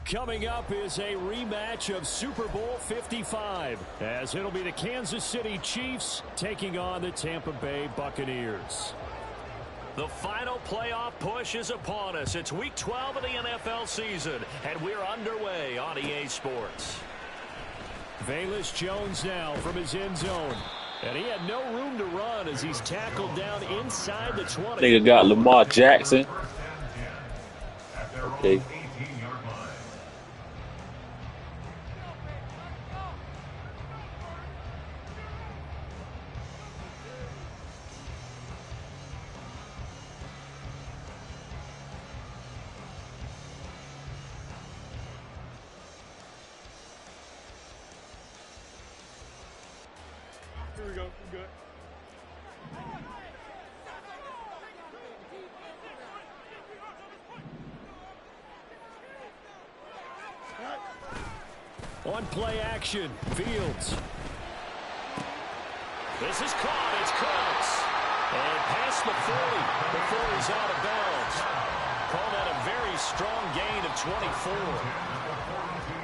Coming up is a rematch of Super Bowl 55, as it'll be the Kansas City Chiefs taking on the Tampa Bay Buccaneers. The final playoff push is upon us. It's Week 12 of the NFL season, and we're underway on EA Sports. Velus Jones now from his end zone. And he had no room to run as he's tackled down inside the 20. Nigga got Lamar Jackson. Okay. Here we go. We're good. On play action, Fields. This is caught. It's Cooks. And past the 40 before he's out of bounds. Call that a very strong gain of 24.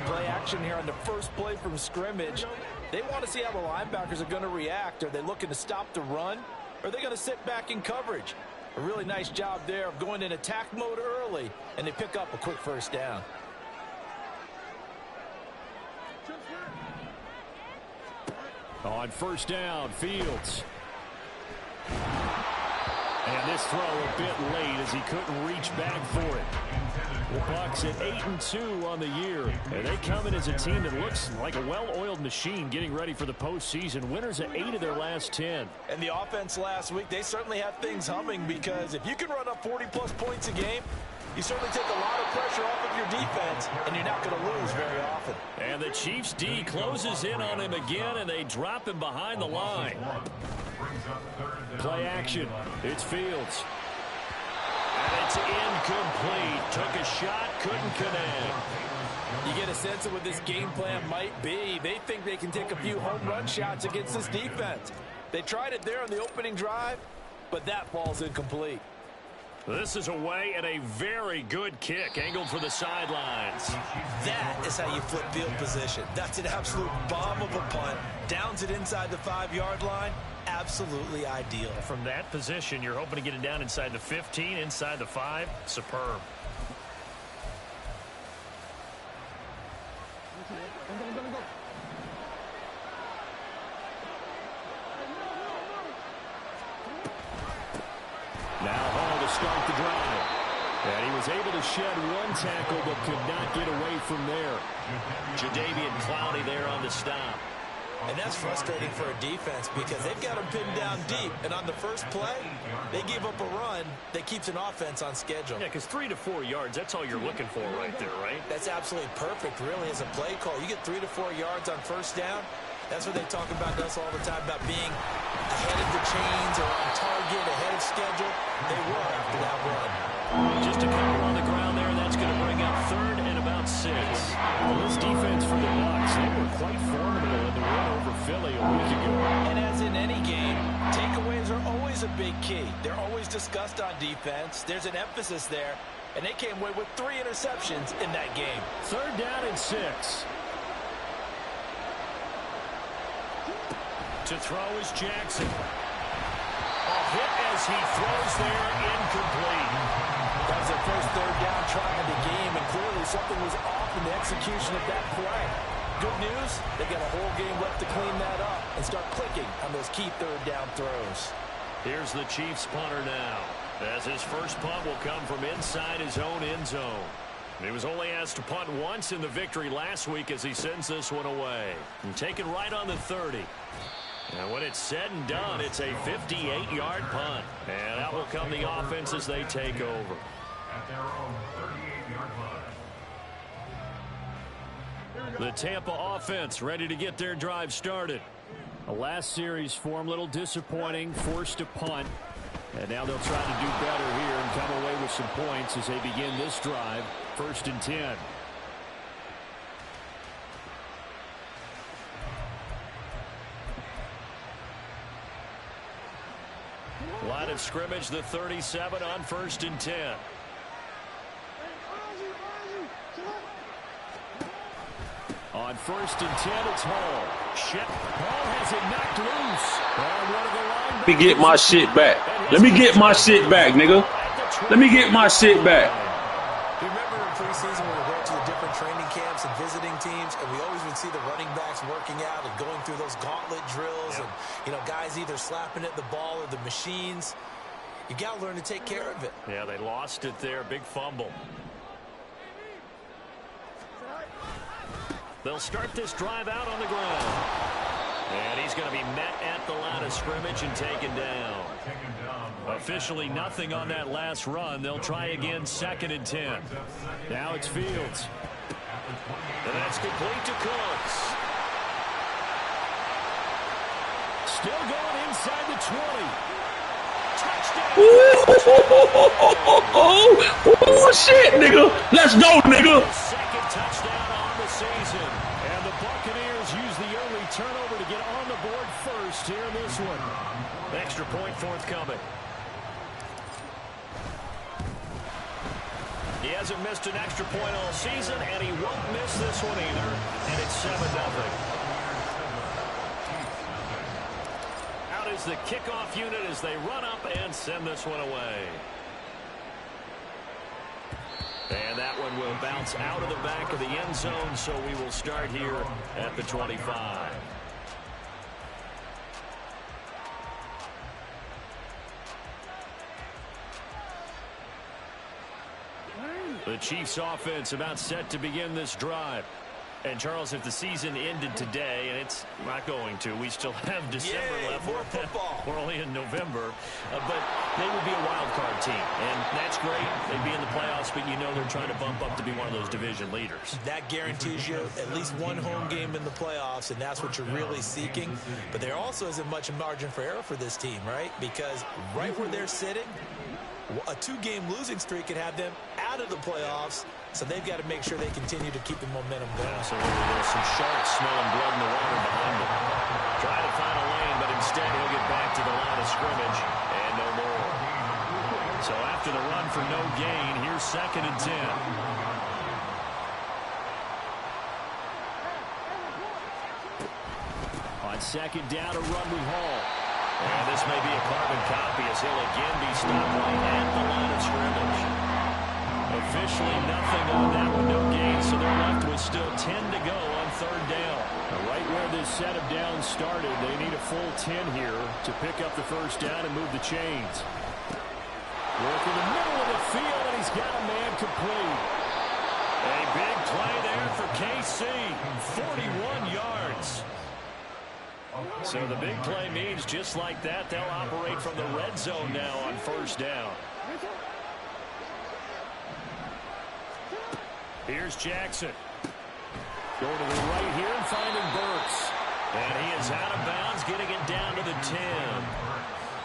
Play action here on the first play from scrimmage. They want to see how the linebackers are going to react. Are they looking to stop the run? Or are they going to sit back in coverage? A really nice job there of going in attack mode early, and they pick up a quick first down. On first down, Fields. And this throw a bit late as he couldn't reach back for it. The Bucs at 8-2 on the year. And they come in as a team that looks like a well-oiled machine getting ready for the postseason. Winners at 8 of their last 10. And the offense last week, they certainly have things humming, because if you can run up 40-plus points a game, you certainly take a lot of pressure off of your defense, and you're not going to lose very often. And the Chiefs' D closes in on him again, and they drop him behind the line. Play action. It's Fields. And it's incomplete. Took a shot, couldn't connect. You get a sense of what this game plan might be. They think they can take a few home run shots against this defense. They tried it there on the opening drive, but that ball's incomplete. This is away and a very good kick angled for the sidelines. That is how you flip field position. That's an absolute bomb of a punt. Downs it inside the 5-yard line. Absolutely ideal. From that position, you're hoping to get it down inside the 15, inside the 5. Superb. Now Hall to start the drive. And he was able to shed one tackle but could not get away from there. Jadeveon Clowney there on the stop. And that's frustrating for a defense, because they've got them pinned down deep. And on the first play, they give up a run that keeps an offense on schedule. Yeah, because 3 to 4 yards, that's all you're looking for right there, right? That's absolutely perfect, really, as a play call. You get 3 to 4 yards on first down. That's what they talk about us all the time, about being ahead of the chains or on target, ahead of schedule. They were after that run. Just a couple on the ground there. That's going to bring up 3rd and about 6. Well, this defense for the Bucs, they were quite formidable in the win over Philly a week ago. And as in any game, takeaways are always a big key. They're always discussed on defense. There's an emphasis there, and they came away with 3 interceptions in that game. 3rd down and 6. To throw is Jackson. A hit as he throws there, incomplete. That was their first 3rd down try of the game, and clearly something was off in the execution of that play. Good news, they got a whole game left to clean that up and start clicking on those key 3rd down throws. Here's the Chiefs punter now, as his first punt will come from inside his own end zone. He was only asked to punt once in the victory last week as he sends this one away. And taken right on the 30. And when it's said and done, it's a 58-yard punt. And out will come the offense as they take over. At their own 38-yard line. The Tampa offense ready to get their drive started. The last series for them, a little disappointing, forced to punt. And now they'll try to do better here and come away with some points as they begin this drive. 1st and 10. Line of scrimmage, the 37 on 1st and 10. On 1st and 10, it's Hall. Hall has it knocked loose. And one of the linebackers. Let me get my shit back. Let me get my shit back, nigga. Let me get my shit back. You remember in preseason when we went to the different training camps and visiting teams, and we always would see the running backs working out and going through those gauntlet drills, and guys either slapping at the ball or the machines. You got to learn to take care of it. Yeah, they lost it there. Big fumble. They'll start this drive out on the ground. And he's going to be met at the line of scrimmage and taken down. Officially nothing on that last run. They'll try again 2nd and 10. Now it's Fields. And that's complete to Cooks. Still going inside the 20. Touchdown. Oh, shit, nigga. Let's go, nigga. Second touchdown on the season. And the Buccaneers use the early turnover to get on the board first here in this one. Extra point forthcoming. He hasn't missed an extra point all season, and he won't miss this one either. And it's 7-0. Out is the kickoff unit as they run up and send this one away. And that one will bounce out of the back of the end zone, so we will start here at the 25. The Chiefs offense about set to begin this drive. And, Charles, if the season ended today, and it's not going to, we still have December left. More football. We're only in November. But they would be a wild card team. And that's great. They'd be in the playoffs, but you know they're trying to bump up to be one of those division leaders. That guarantees you at least one home game in the playoffs, and that's what you're really seeking. But there also isn't much margin for error for this team, right? Because right where they're sitting, a 2-game losing streak could have them out of the playoffs, so they've got to make sure they continue to keep the momentum going. Absolutely. There's some sharks smelling blood in the water behind them. Try to find a lane, but instead he'll get back to the line of scrimmage and no more. So after the run for no gain, here's 2nd and 10. On 2nd down, a run with Hall. And this may be a carbon copy as he'll again be stopped right at the line of scrimmage. Officially nothing on that one, no gain, so they're left with still 10 to go on 3rd down. Right where this set of downs started, they need a full 10 here to pick up the 1st down and move the chains. Work in the middle of the field, and he's got a man complete. A big play there for KC, 41 yards. So the big play means just like that, they'll operate from the red zone now on 1st down. Here's Jackson. Going to the right here and finding Bucs. And he is out of bounds, getting it down to the 10.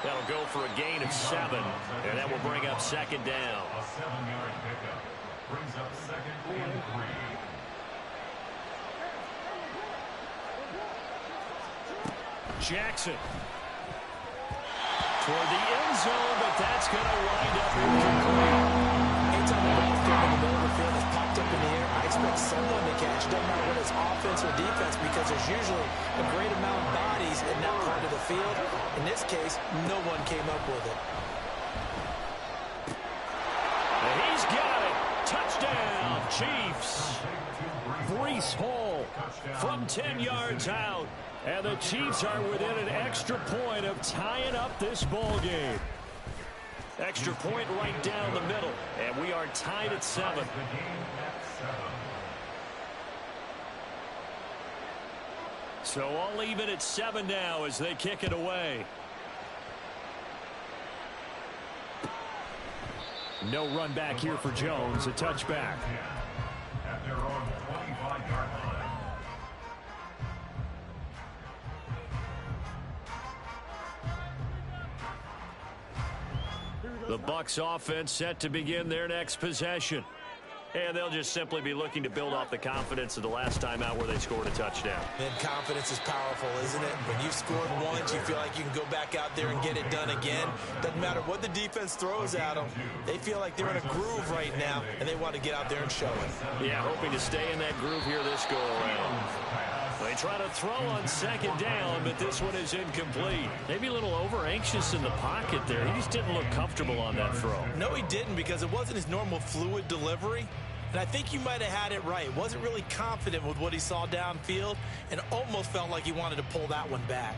That'll go for a gain of 7. And that will bring up 2nd down. A 7-yard pickup brings up 2nd and 3. Jackson. Toward the end zone, but that's going to wind up incomplete. Anytime the ball's thrown in the middle of the field, it's popped up in the air, I expect someone to catch. Doesn't matter whether it's offense or defense, because there's usually a great amount of bodies in that part of the field. In this case, no one came up with it. And he's got it. Touchdown, Chiefs. Breece Hall from 10 yards out. And the Chiefs are within an extra point of tying up this ball game. Extra point right down the middle. And we are tied at 7. So all even at 7 now as they kick it away. No run back here for Jones. A touchback. At their own 25-yard line. The Bucs offense set to begin their next possession. And they'll just simply be looking to build off the confidence of the last time out where they scored a touchdown. And confidence is powerful, isn't it? When you've scored once, you feel like you can go back out there and get it done again. Doesn't matter what the defense throws at them. They feel like they're in a groove right now, and they want to get out there and show it. Yeah, hoping to stay in that groove here this go-around. They try to throw on second down, but this one is incomplete. Maybe a little over-anxious in the pocket there. He just didn't look comfortable on that throw. No, he didn't, because it wasn't his normal fluid delivery. And I think you might have had it right. Wasn't really confident with what he saw downfield and almost felt like he wanted to pull that one back.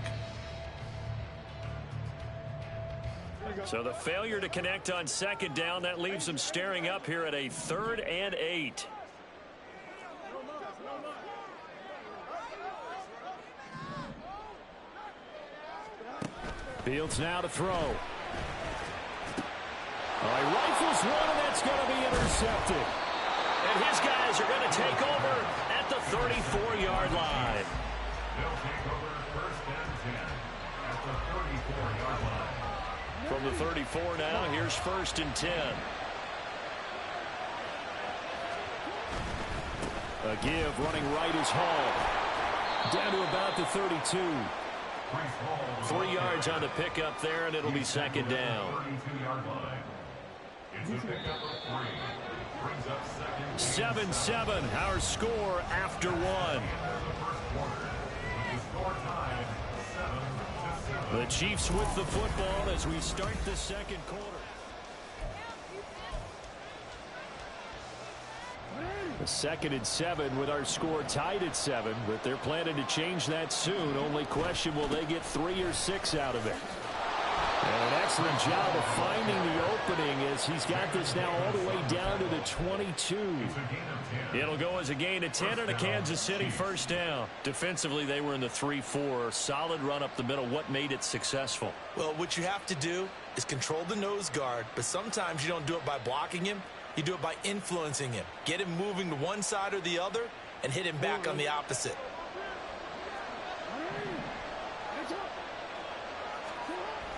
So the failure to connect on second down, that leaves him staring up here at a 3rd and 8. Fields now to throw. He rifles one, and that's going to be intercepted. And his guys are going to take over at the 34-yard line. They'll take over 1st and 10 at the 34-yard line. From the 34 now, here's 1st and 10. A give, running right is Hall. Down to about the 32. 3 yards on the pickup there, and it'll be 2nd down. 32-yard line. It's a pickup of 3. 7-7, our score after one. The Chiefs with the football as we start the second quarter. The 2nd and 7 with our score tied at 7, but they're planning to change that soon. Only question, will they get 3 or 6 out of it? And an excellent job of finding the opening as he's got this now all the way down to the 22. It'll go as a gain of 10 and a Kansas City 1st down. Defensively, they were in the 3-4. Solid run up the middle. What made it successful? Well, what you have to do is control the nose guard, but sometimes you don't do it by blocking him. You do it by influencing him. Get him moving to one side or the other and hit him back on the opposite.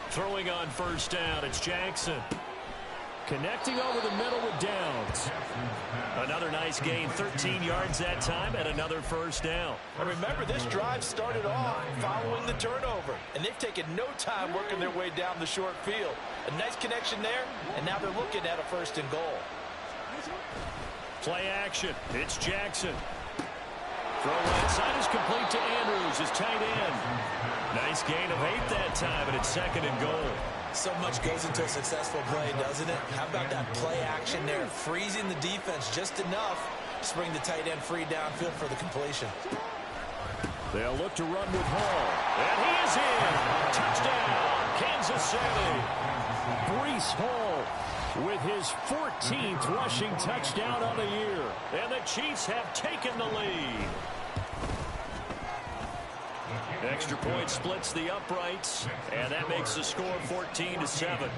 Throwing on 1st down, it's Jackson. Connecting over the middle with Downs. Another nice gain, 13 yards that time, and another 1st down. And remember, this drive started off following the turnover, and they've taken no time working their way down the short field. A nice connection there, and now they're looking at a 1st and goal. Play action, it's Jackson. Throw right side is complete to Andrews, his tight end. Nice gain of 8 that time, and it's 2nd and goal. So much goes into a successful play, doesn't it? How about that play action there? Freezing the defense just enough to bring the tight end free downfield for the completion. They'll look to run with Hall. And he is in. Touchdown, Kansas City. Breece Hall with his 14th rushing touchdown on the year. And the Chiefs have taken the lead. Extra point splits the uprights, and that makes the score 14-7.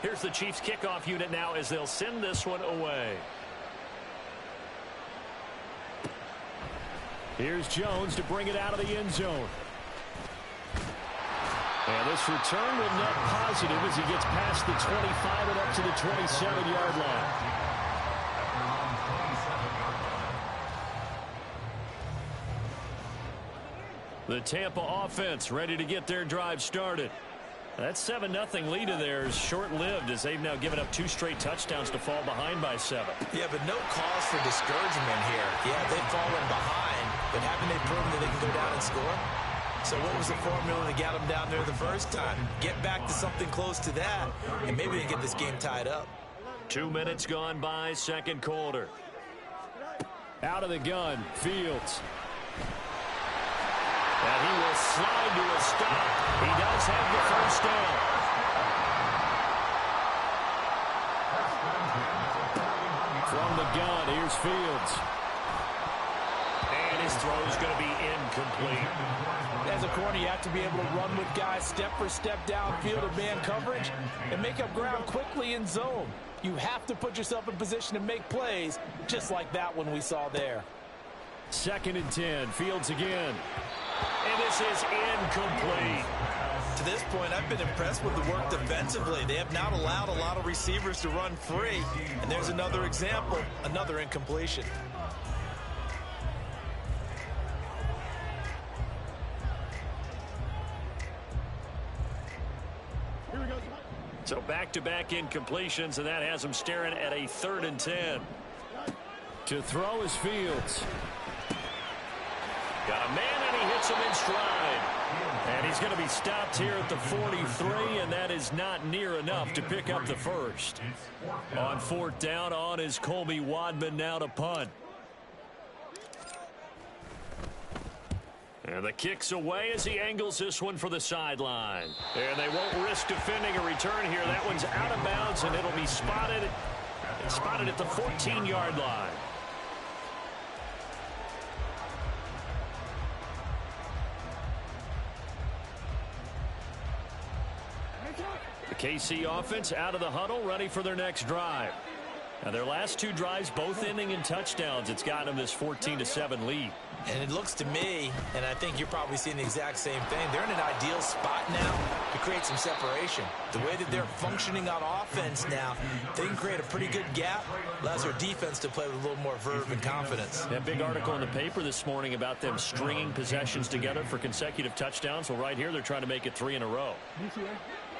Here's the Chiefs kickoff unit now as they'll send this one away. Here's Jones to bring it out of the end zone. And this return will net positive as he gets past the 25 and up to the 27-yard line. The Tampa offense ready to get their drive started. That 7-0 lead of theirs short-lived as they've now given up 2 straight touchdowns to fall behind by 7. Yeah, but no cause for discouragement here. Yeah, they've fallen behind, but haven't they proven that they can go down and score? So what was the formula that got them down there the first time? Get back to something close to that, and maybe they get this game tied up. 2 minutes gone by, second quarter. Out of the gun, Fields. And he will slide to a stop. He does have the 1st down. From the gun, here's Fields. And his throw is going to be incomplete. As a corner, you have to be able to run with guys step for step downfield in man coverage and make up ground quickly in zone. You have to put yourself in position to make plays, just like that one we saw there. 2nd and 10, Fields again. And this is incomplete. to this point, I've been impressed with the work defensively. They have not allowed a lot of receivers to run free. And there's another example, another incompletion. So back-to-back incompletions, and that has him staring at a 3rd and 10. To throw is Fields. Got a man, and he hits him in stride. And he's going to be stopped here at the 43, and that is not near enough to pick up the first. On 4th down, on is Colby Wadman now to punt. And the kick's away as he angles this one for the sideline. And they won't risk defending a return here. That one's out of bounds, and it'll be spotted at the 14-yard line. The KC offense out of the huddle, ready for their next drive. Now, their last 2 drives, both ending in touchdowns. It's gotten them this 14-7 lead. And it looks to me, and I think you're probably seeing the exact same thing, they're in an ideal spot now to create some separation. The way that they're functioning on offense now, they can create a pretty good gap, allows their defense to play with a little more verve and confidence. That big article in the paper this morning about them stringing possessions together for consecutive touchdowns. Well, right here, they're trying to make it 3 in a row.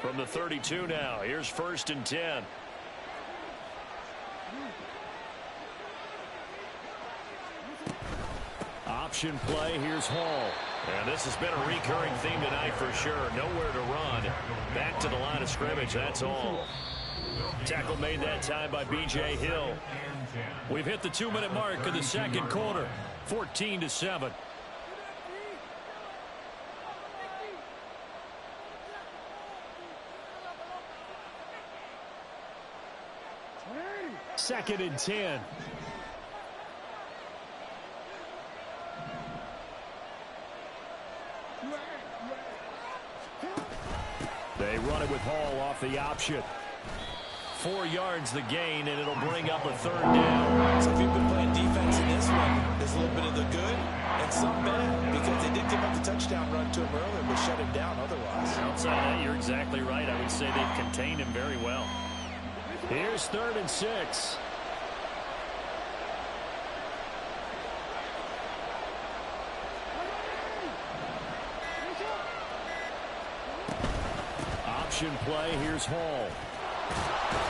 From the 32 now, here's 1st and 10. Option play, here's Hall. And this has been a recurring theme tonight for sure. Nowhere to run. Back to the line of scrimmage, that's all. Tackle made that time by B.J. Hill. We've hit the 2-minute mark of the 2nd quarter. 14-7. Second and 10. They run it with Hall off the option. 4 yards the gain, and it'll bring up a 3rd down. So if you've been playing defense in this one, there's a little bit of the good and some bad, because they did give up the touchdown run to him earlier, but shut him down otherwise. Outside that, you're exactly right. I would say they've contained him very well. Here's 3rd and 6. Option play, here's Hall.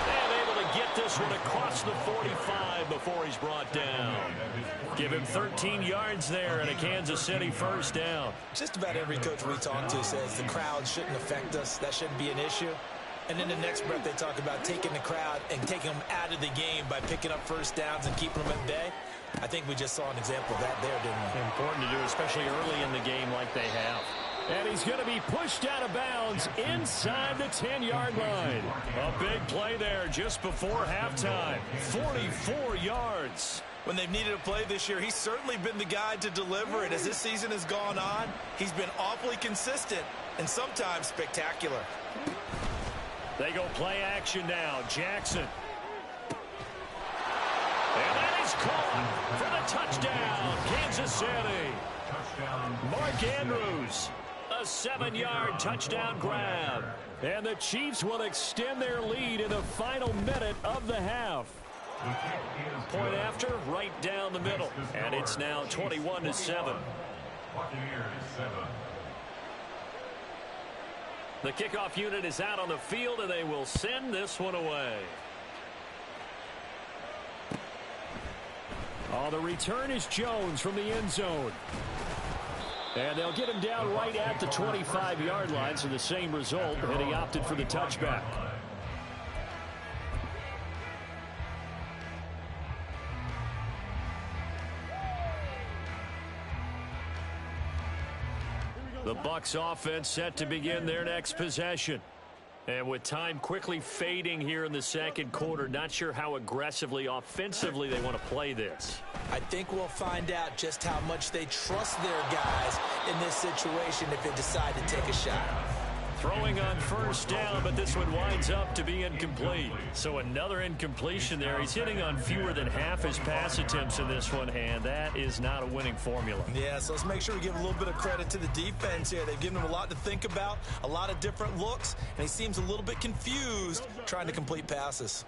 And able to get this one across the 45 before he's brought down. Give him 13 yards there and a Kansas City 1st down. Just about every coach we talk to says the crowd shouldn't affect us. That shouldn't be an issue. And in the next breath, they talk about taking the crowd and taking them out of the game by picking up 1st downs and keeping them at bay. I think we just saw an example of that there, didn't we? Important to do, especially early in the game like they have. And he's going to be pushed out of bounds inside the 10-yard line. A big play there just before halftime. 44 yards. When they've needed a play this year, he's certainly been the guy to deliver it. As this season has gone on, he's been awfully consistent and sometimes spectacular. They go play action now. Jackson. And that is caught for the touchdown, Kansas City. Mark Andrews. A 7-yard touchdown grab. And the Chiefs will extend their lead in the final minute of the half. Point after, right down the middle. And it's now 21-7. The kickoff unit is out on the field, and they will send this one away. Oh, the return is Jones from the end zone. And they'll get him down right at the 25-yard line, so the same result, and he opted for the touchback. The Bucs offense set to begin their next possession. And with time quickly fading here in the 2nd quarter, not sure how aggressively, offensively they want to play this. I think we'll find out just how much they trust their guys in this situation if they decide to take a shot. Throwing on first down, but this one winds up to be incomplete. So another incompletion there. He's hitting on fewer than half his pass attempts in this one, and that is not a winning formula. Yeah, so let's make sure we give a little bit of credit to the defense here. They've given him a lot to think about, a lot of different looks, and he seems a little bit confused trying to complete passes.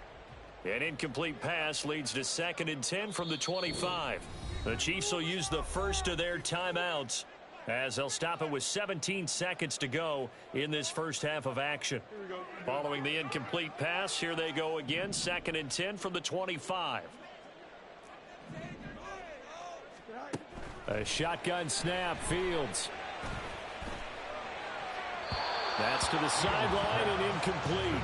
An incomplete pass leads to 2nd and 10 from the 25. The Chiefs will use the first of their timeouts, as they'll stop it with 17 seconds to go in this first half of action. Following the incomplete pass, here they go again, 2nd and 10 from the 25. A shotgun snap, Fields. That's to the sideline and incomplete.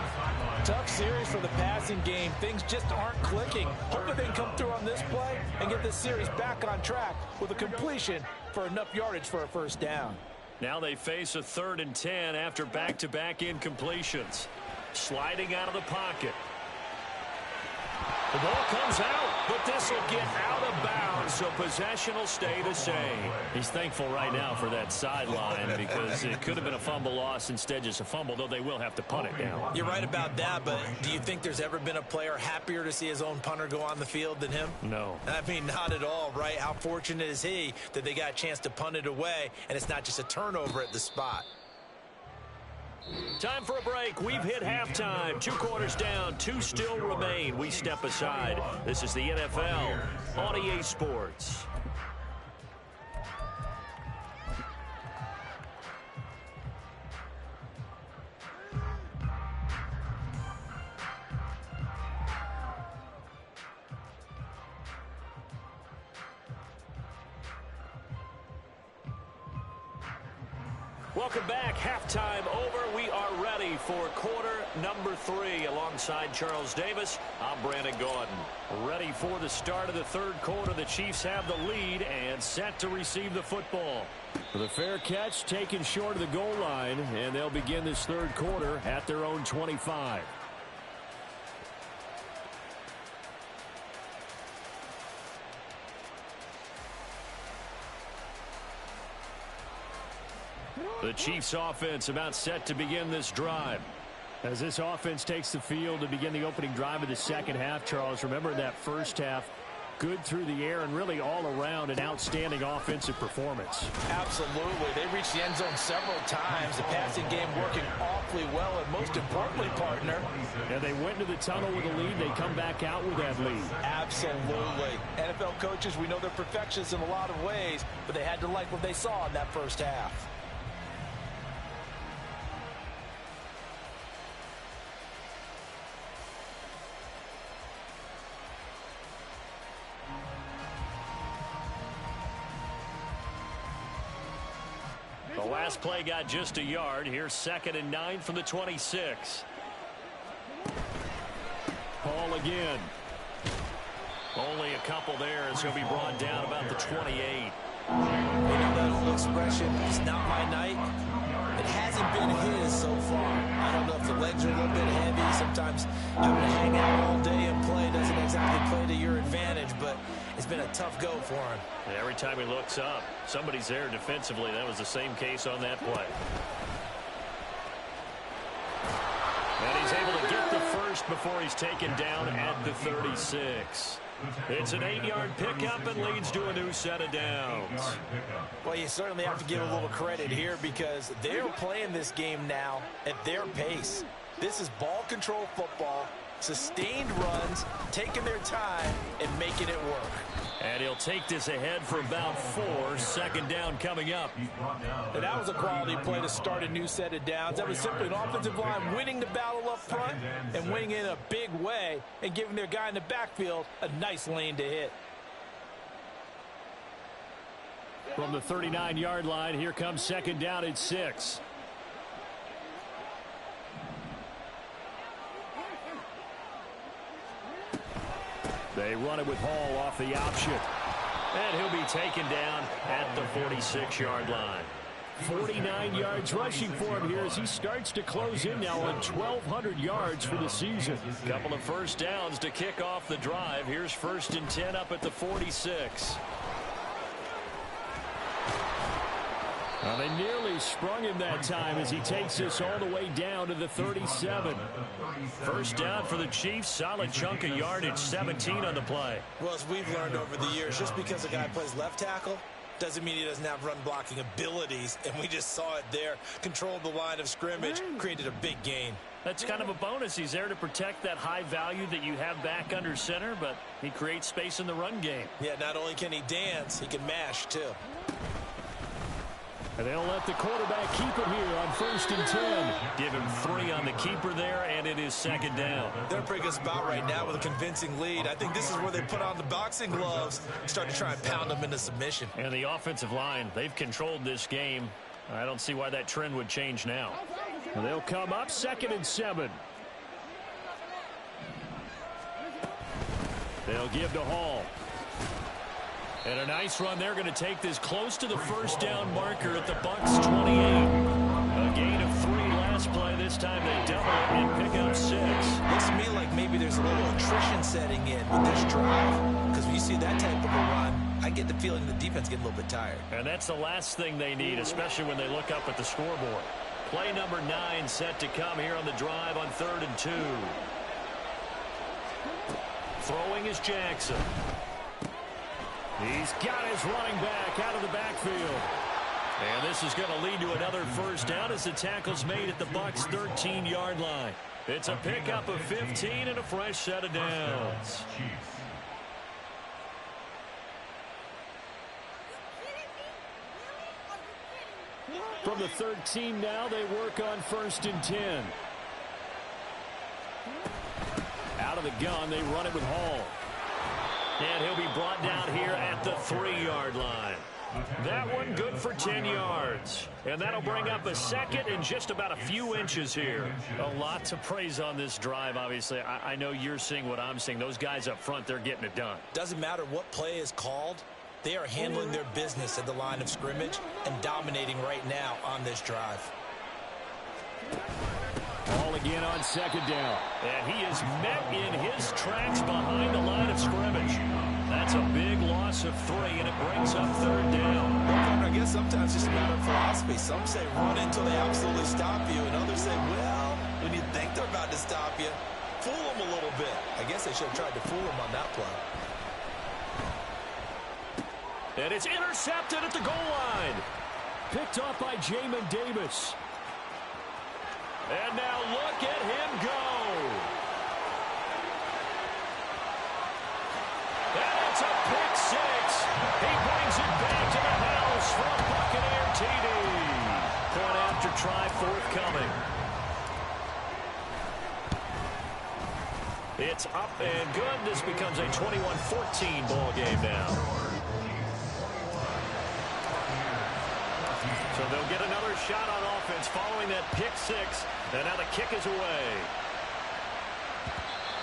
Tough series for the passing game. Things just aren't clicking. Hoping they can come through on this play and get this series back on track with a completion for enough yardage for a first down. Now they face a 3rd and 10 after back-to-back incompletions. Sliding out of the pocket. The ball comes out, but this will get out of bounds, so possession will stay the same. He's thankful right now for that sideline because it could have been a fumble loss, instead just a fumble, though they will have to punt it now. You're right about that, but do you think there's ever been a player happier to see his own punter go on the field than him? No. I mean, not at all, right? How fortunate is he that they got a chance to punt it away, and it's not just a turnover at the spot. Time for a break. We've hit halftime. 2 quarters down, 2 still remain. We step aside. This is the NFL on EA Sports. Welcome back. Halftime over. We are ready for quarter number 3. Alongside Charles Davis, I'm Brandon Gaudin. Ready for the start of the 3rd quarter. The Chiefs have the lead and set to receive the football. The fair catch taken short of the goal line, and they'll begin this 3rd quarter at their own 25. The Chiefs offense about set to begin this drive. As this offense takes the field to begin the opening drive of the 2nd half, Charles, remember that first half, good through the air and really all around an outstanding offensive performance. Absolutely. They reached the end zone several times. The passing game working awfully well, and most importantly, partner. And they went into the tunnel with a lead. They come back out with that lead. Absolutely. NFL coaches, we know they're perfectionists in a lot of ways, but they had to like what they saw in that first half. The last play got just a yard. Here's 2nd and 9 from the 26. Ball again. Only a couple there. It's going to be brought down about the 28. You know that old expression, it's not my night. It hasn't been his so far. I don't know if the legs are a little bit heavy. Sometimes having to hang out all day and play doesn't exactly play to your advantage, but it's been a tough go for him. And every time he looks up, somebody's there defensively. That was the same case on that play. And he's able to get the first before he's taken down at the 36. It's an 8-yard pickup and leads to a new set of downs. Well, you certainly have to give a little credit here because they're playing this game now at their pace. This is ball control football, sustained runs, taking their time, and making it work. And he'll take this ahead for about 4. 2nd down coming up. And that was a quality play to start a new set of downs. That was simply an offensive line winning the battle up front and winning in a big way and giving their guy in the backfield a nice lane to hit. From the 39-yard line, here comes 2nd down at 6. They run it with Hall off the option. And he'll be taken down at the 46-yard line. 49 yards rushing for him here as he starts to close in now on 1,200 yards for the season. Couple of first downs to kick off the drive. Here's 1st and 10 up at the 46. Well, they nearly sprung him that time as he takes this all the way down to the 37. First down for the Chiefs. Solid chunk of yardage, 17 on the play. Well, as we've learned over the years, just because a guy plays left tackle doesn't mean he doesn't have run blocking abilities, and we just saw it there. Controlled the line of scrimmage, created a big gain. That's kind of a bonus. He's there to protect that high value that you have back under center, but he creates space in the run game. Yeah, not only can he dance, he can mash, too. And they'll let the quarterback keep it here on 1st and 10. Give him 3 on the keeper there, and it is 2nd down. They're in a pretty good spot right now with a convincing lead. I think this is where they put on the boxing gloves, start to try and pound them into submission. And the offensive line, they've controlled this game. I don't see why that trend would change now. And they'll come up 2nd and 7. They'll give to Hall. And a nice run. They're going to take this close to the first down marker at the Bucs 28. A gain of 3 last play. This time they double it and pick up 6. Looks to me like maybe there's a little attrition setting in with this drive. Because when you see that type of a run, I get the feeling the defense getting a little bit tired. And that's the last thing they need, especially when they look up at the scoreboard. Play number 9 set to come here on the drive on 3rd and 2. Throwing is Jackson. He's got his running back out of the backfield. And this is going to lead to another first down as the tackle's made at the Bucs 13-yard line. It's a pickup of 15 and a fresh set of downs. From the 13 now, they work on 1st and 10. Out of the gun, they run it with Hall. And he'll be brought down here at the 3-yard line. That one good for 10 yards. And that'll bring up a 2nd and just about a few inches here. A lot to praise on this drive, obviously. I know you're seeing what I'm seeing. Those guys up front, they're getting it done. Doesn't matter what play is called. They are handling their business at the line of scrimmage and dominating right now on this drive. Ball again on 2nd down. And he is met in his tracks behind the line of scrimmage. That's a big loss of 3, and it brings up 3rd down. Well, I guess sometimes it's just a matter of philosophy. Some say run until they absolutely stop you, and others say, well, when you think they're about to stop you, fool them a little bit. I guess they should have tried to fool them on that play. And it's intercepted at the goal line. Picked off by Jamin Davis. And now look at him go. And it's a pick 6. He brings it back to the house from Buccaneer TD. Point after try forthcoming. It's up and good. This becomes a 21-14 ball game now. So they'll get another shot on offense following that pick 6. And now the kick is away.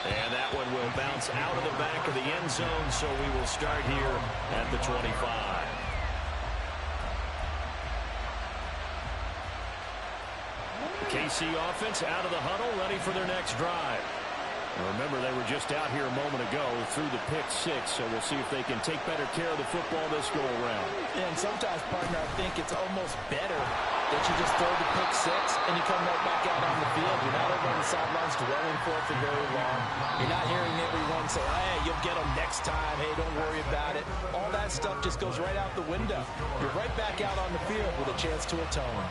And that one will bounce out of the back of the end zone, so we will start here at the 25. KC offense out of the huddle, ready for their next drive. Remember, they were just out here a moment ago through the pick 6, so we'll see if they can take better care of the football this go around. And sometimes, partner, I think it's almost better that you just throw the pick 6 and you come right back out on the field. You're not over on the sidelines dwelling for it for very long. You're not hearing everyone say, hey, you'll get them next time. Hey, don't worry about it. All that stuff just goes right out the window. You're right back out on the field with a chance to atone.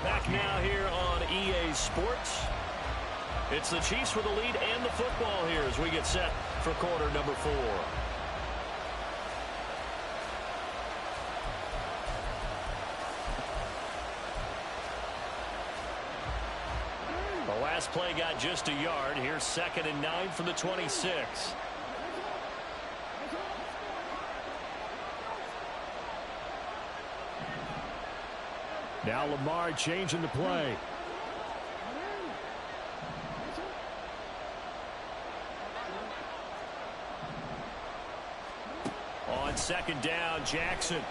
Back now here on EA Sports. It's the Chiefs with the lead and the football here as we get set for quarter number 4. The last play got just a yard. Here's 2nd and 9 from the 26. Now Lamar changing the play. On 2nd down, Jackson.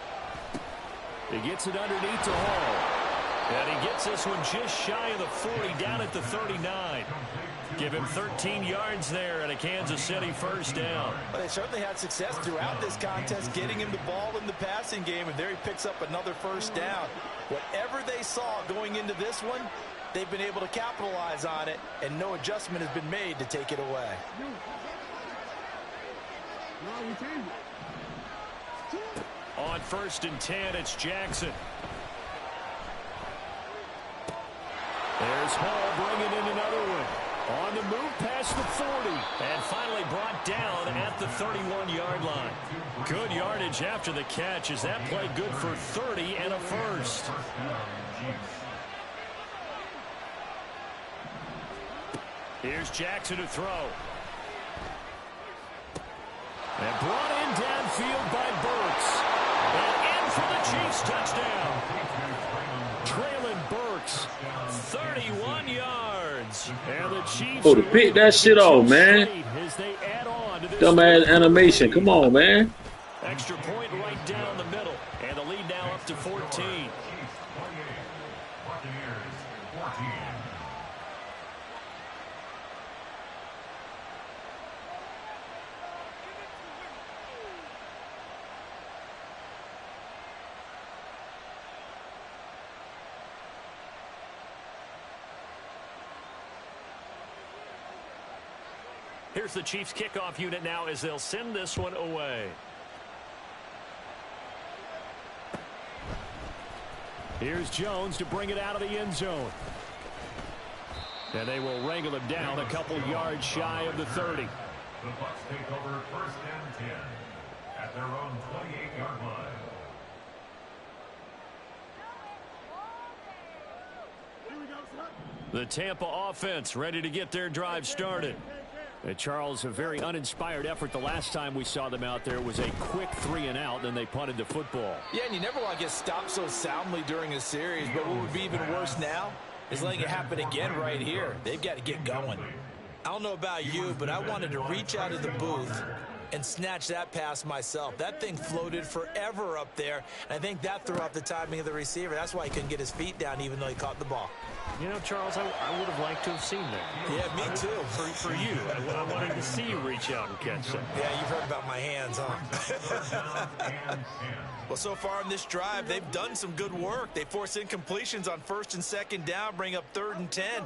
He gets it underneath to Hall. And he gets this one just shy of the 40, down at the 39. Give him 13 yards there and a Kansas City first down. Well, they certainly had success throughout this contest getting him the ball in the passing game, and there he picks up another first down. Whatever they saw going into this one, they've been able to capitalize on it, and no adjustment has been made to take it away. On 1st and 10, it's Jackson. There's Hall bringing in another one. On the move past the 40. And finally brought down at the 31-yard line. Good yardage after the catch as that play good for 30 and a first. Here's Jackson to throw. And brought in downfield by Bucs. And in for the Chiefs touchdown. Trailing Bucs 31 yards. And the Chiefs Oh, to pick that shit off, man. Dumbass animation. Come on, man. Extra point right down the middle. And the lead now up to 14. Here's the Chiefs kickoff unit now as they'll send this one away. Here's Jones to bring it out of the end zone. And they will wrangle him down a couple yards shy of the 30. The Bucs take over 1st and 10 at their own 28-yard line. The Tampa offense ready to get their drive started. And Charles, a very uninspired effort the last time we saw them out there. It was a quick 3-and-out, then they punted the football. Yeah, and you never want to get stopped so soundly during a series, but what would be even worse now is letting it happen again right here. They've got to get going. I don't know about you, but I wanted to reach out of the booth and snatch that pass myself. That thing floated forever up there, and I think that threw off the timing of the receiver. That's why he couldn't get his feet down even though he caught the ball. You know, Charles, I would have liked to have seen that. Yeah, me too. For you. I wanted to see you reach out and catch that. Yeah, you've heard about my hands, huh? Well, so far in this drive, they've done some good work. They force incompletions on 1st and 2nd down, bring up 3rd and 10.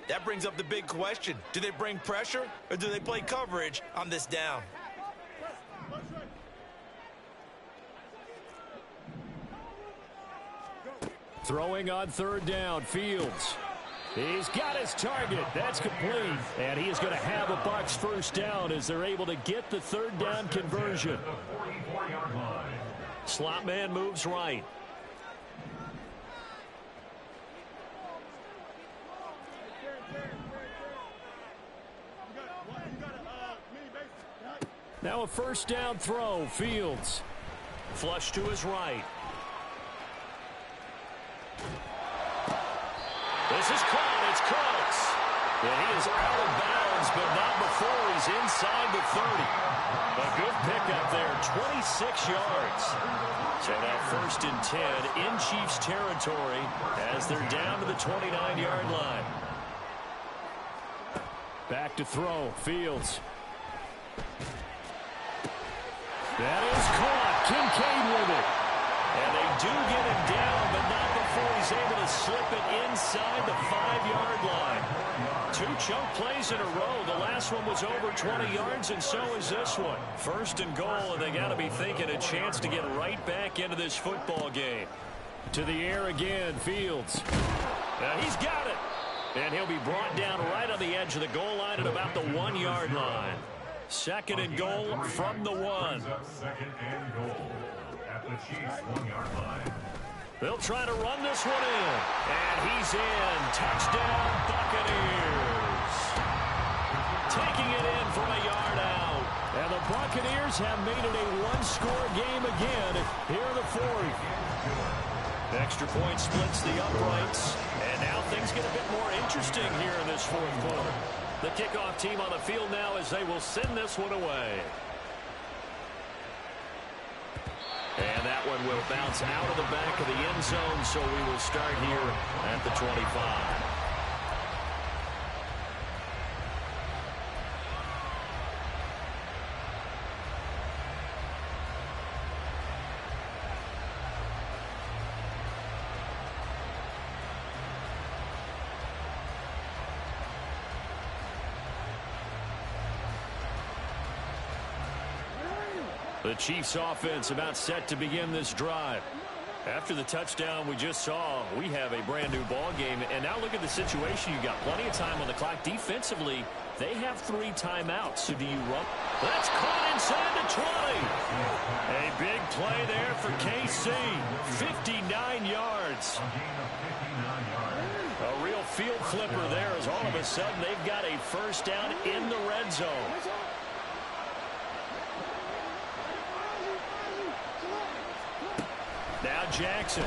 That brings up the big question. Do they bring pressure or do they play coverage on this down? Throwing on 3rd down, Fields. He's got his target. That's complete. And he is going to have a Bucs first down as they're able to get the 3rd down conversion. Slot man moves right. Now a 1st down throw, Fields. Flush to his right. This is caught. It's close. And he is out of bounds, but not before he's inside the 30. A good pickup there, 26 yards. So now 1st and 10 in Chiefs territory as they're down to the 29-yard line. Back to throw, Fields. That is caught. Kincaid with it. And they do get him down, but not before he's able to slip it inside the 5-yard line. 2 chunk plays in a row. The last one was over 20 yards, and so is this one. 1st and goal, and they got to be thinking a chance to get right back into this football game. To the air again, Fields. Now he's got it. And he'll be brought down right on the edge of the goal line at about the 1-yard line. 2nd and goal from the 1. 2nd and goal at the Chiefs 1-yard line. They'll try to run this one in. And he's in. Touchdown, Buccaneers. Taking it in from a yard out. And the Buccaneers have made it a 1-score game again here in the 4th. Extra point splits the uprights. And now things get a bit more interesting here in this 4th quarter. The kickoff team on the field now as they will send this one away. And that one will bounce out of the back of the end zone, so we will start here at the 25. The Chiefs offense about set to begin this drive. After the touchdown we just saw, we have a brand new ball game. And now look at the situation. You got plenty of time on the clock. Defensively, they have 3 timeouts. So do you run? That's caught inside the 20. A big play there for KC. 59 yards. A real field flipper there as all of a sudden they've got a first down in the red zone. Now Jackson.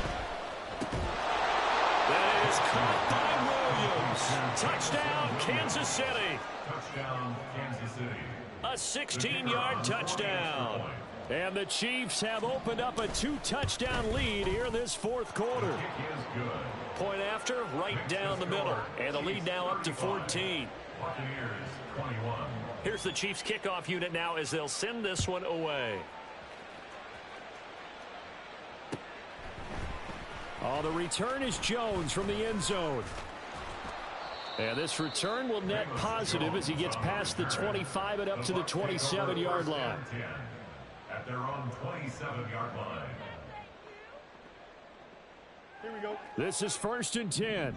That is caught by Williams. Touchdown, Kansas City. Touchdown, Kansas City. A 16-yard touchdown. And the Chiefs have opened up a 2-touchdown lead here in this fourth quarter. Kick is good. Point after, right down the middle. And the lead now up to 14. Buccaneers 21. Here's the Chiefs kickoff unit now as they'll send this one away. Oh, the return is Jones from the end zone. And this return will net positive as he gets past the 25 and up to the 27-yard line. At their own 27-yard line. Here we go. This is 1st and 10.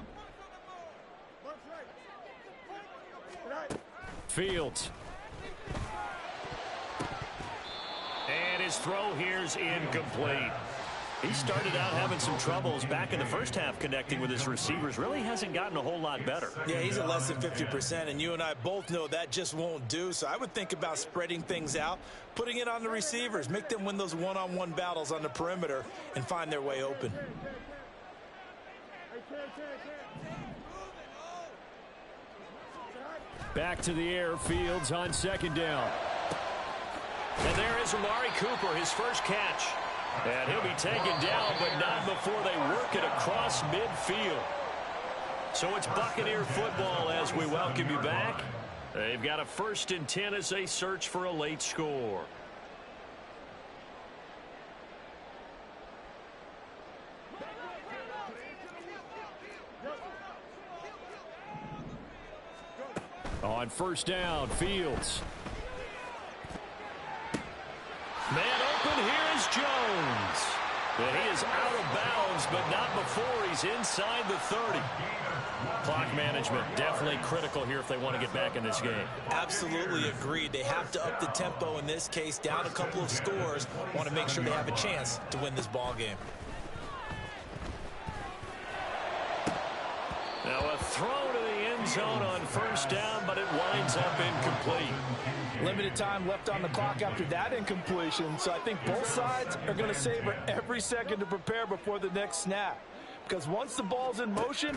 Fields. And his throw here's incomplete. He started out having some troubles back in the first half connecting with his receivers. Really hasn't gotten a whole lot better. Yeah, he's at less than 50%, and you and I both know that just won't do. So I would think about spreading things out, putting it on the receivers, make them win those one-on-one battles on the perimeter and find their way open. Back to the air, Fields on 2nd down. And there is Amari Cooper, his first catch. And he'll be taken down, but not before they work it across midfield. So it's Buccaneer football as we welcome you back. They've got a 1st and 10 as they search for a late score. On 1st down, Fields. Man open, here is Jones. And he is out of bounds, but not before he's inside the 30. Clock management definitely critical here if they want to get back in this game. Absolutely agreed. They have to up the tempo in this case, down a couple of scores. Want to make sure they have a chance to win this ball game. Now a throw to the end zone on 1st down, but it winds up incomplete. Limited time left on the clock after that incompletion, so I think both sides are going to savor every second to prepare before the next snap. Because once the ball's in motion,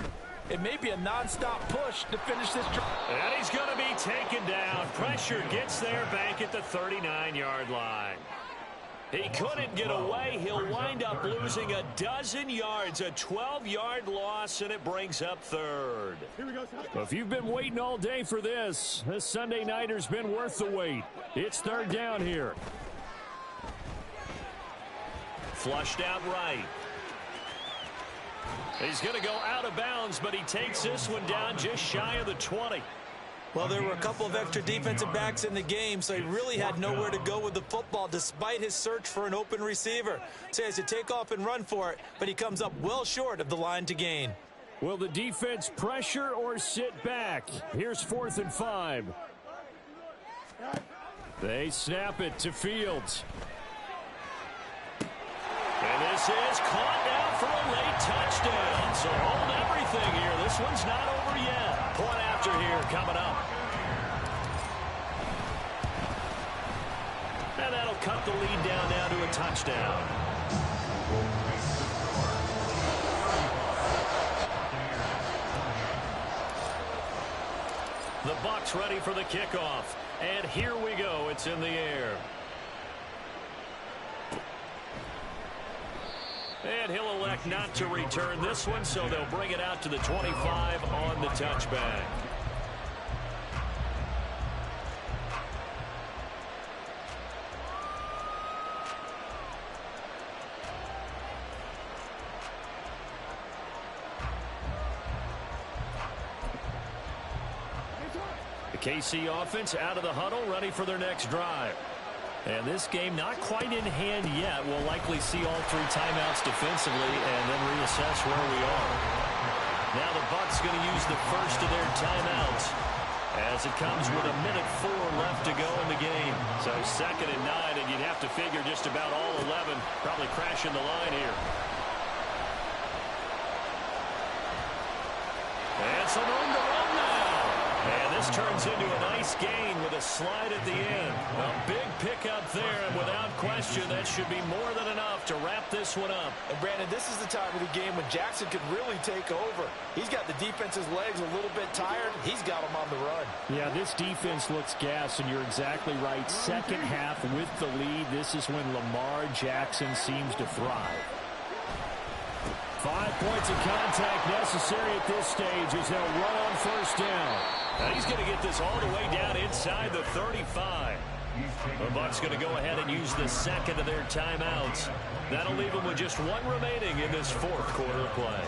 it may be a non-stop push to finish this drive. And he's going to be taken down. Pressure gets there back at the 39-yard line. He couldn't get away. He'll wind up losing a dozen yards, a 12-yard loss, and it brings up 3rd. If you've been waiting all day for this Sunday nighter's been worth the wait. It's 3rd down here. Flushed out right. He's going to go out of bounds, but he takes this one down just shy of the 20. Well, there were a couple of extra defensive backs in the game, so he really had nowhere to go with the football despite his search for an open receiver. So he has to take off and run for it, but he comes up well short of the line to gain. Will the defense pressure or sit back? Here's 4th and 5. They snap it to Fields. And this is caught now for a late touchdown. So hold everything here. This one's not over yet. Point after here coming up. And that'll cut the lead down now to a touchdown. The Bucs ready for the kickoff. And here we go. It's in the air. And he'll elect not to return this one, so they'll bring it out to the 25 on the touchback. The KC offense out of the huddle, ready for their next drive. And this game not quite in hand yet. We'll likely see all 3 timeouts defensively and then reassess where we are. Now the Bucs going to use the first of their timeouts as it comes with 1:04 left to go in the game. So 2nd and 9, and you'd have to figure just about all 11 probably crashing the line here. And some room to run now. And this turns into a nice gain with a slide at the end. A big pickup there, and without question, that should be more than enough to wrap this one up. And Brandon, this is the time of the game when Jackson could really take over. He's got the defense's legs a little bit tired. He's got them on the run. Yeah, this defense looks gassed, and you're exactly right. Second half with the lead, this is when Lamar Jackson seems to thrive. 5 points of contact necessary at this stage as they'll run on first down. Now he's going to get this all the way down inside the 35. The Bucs going to go ahead and use the second of their timeouts. That'll leave them with just 1 remaining in this 4th quarter play.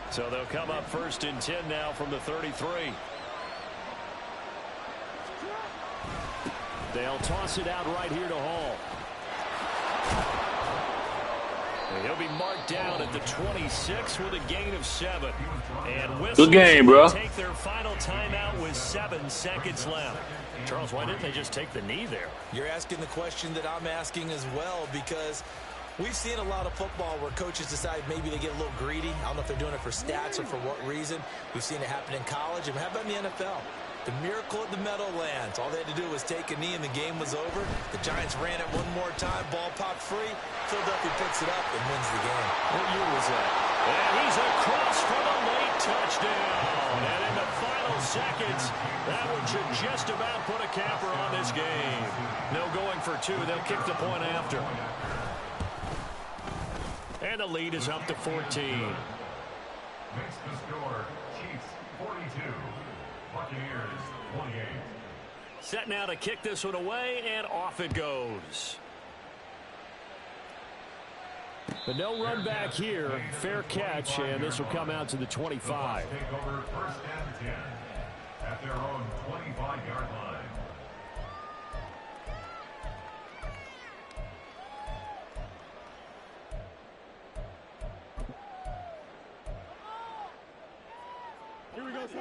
So they'll come up 1st and 10 now from the 33. They'll toss it out right here to Hall. And he'll be marked down at the 26 with a gain of 7. And good game, bro. Take their final timeout with 7 seconds left. Charles, why didn't they just take the knee there? You're asking the question that I'm asking as well, because we've seen a lot of football where coaches decide maybe they get a little greedy. I don't know if they're doing it for stats or for what reason. We've seen it happen in college. And how about in the NFL? The miracle at the Meadowlands. All they had to do was take a knee and the game was over. The Giants ran it one more time. Ball popped free. Philadelphia puts it up and wins the game. What year was that? And he's across for the late touchdown. And in the final seconds, that one should just about put a capper on this game. No going for 2. They'll kick the point after. And the lead is up to 14. Makes the score Chiefs 42. Buccaneers 28. Set now to kick this one away, and off it goes. But no run back here. Fair catch, and this will come out to the 25. Take over 1st and 10 at their own 25-yard line.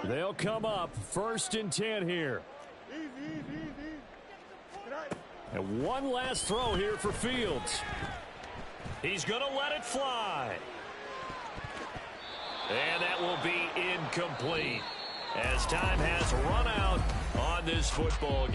They'll come up 1st and 10 here. And one last throw here for Fields. He's going to let it fly. And that will be incomplete as time has run out on this football game.